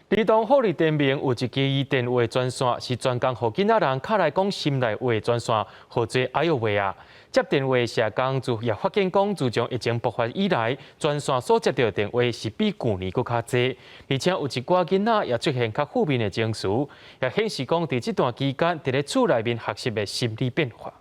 儿童福利店面有一支电话专线，是专工予囡仔人敲来讲心内话的专线，号做哎呦喂啊！接电话的社工也发现讲，自从疫情爆发以来，专线所接到的电话是比去年更较多，而且有一寡囡仔也出现较负面的情绪，也显示讲在这段期间，伫咧厝内面学习的心理变化。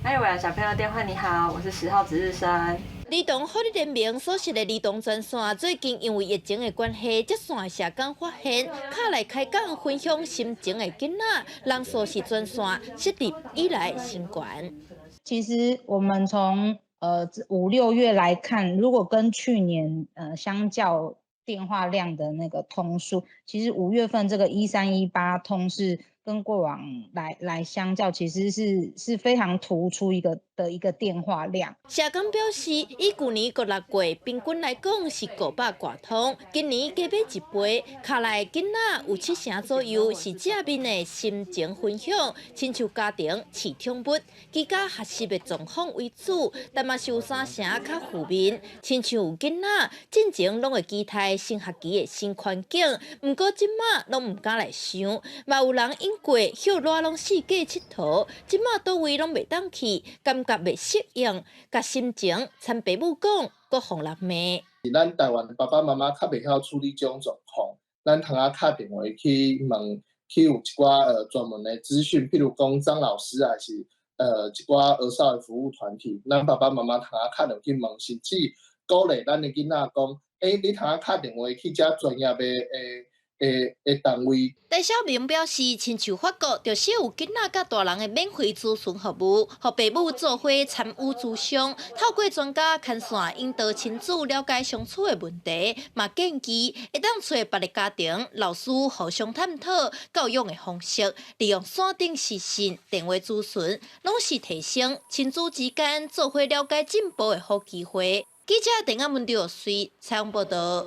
哎呦喂啊！小朋友电话你好，我是10号值日生。儿童福利联盟所属的儿童专线，最近因为疫情的关系，接线的社工发现，敲来开讲分享心情的囡仔，人数是专线设立以来新高。其实我们从5、6月来看，如果跟去年相较电话量的那个通数，其实5月份这个1318通是跟过往来相较，其实是非常突出一个电话量。社工表示，以去年6月平均来讲是500挂通，今年加买一倍，敲来囡仔有7成左右是正面的心情分享，亲像家庭市场物，居家学习的状况为主，但嘛是有3成较负面，亲像有囡仔进前拢会期待新学期的新环境，不过即马拢唔敢来想，嘛有人因过休热拢四界佚佗，即马倒位拢袂当去，感觉袂适应，甲心情参爸母讲，搁互人骂。咱台湾爸爸妈妈较袂晓处理这种状况，咱通打电话去问，去有一寡专门的资讯，譬如讲张老师还是一寡儿少的服务团体，咱爸爸妈妈通打电话去问，甚至鼓励咱的囡仔讲，你通打电话去遮专业的单位。戴小明表示，亲像法国就是有囡仔甲大人的免费咨询服务，互父母做伙参与咨商，透过专家牵线引导亲子了解相处的问题，嘛建议会当找别个家庭老师互相探讨教育的方式，利用线顶视讯、电话咨询，拢是提升亲子之间做伙了解进步的好机会。记者陈阿文刘水采访报道。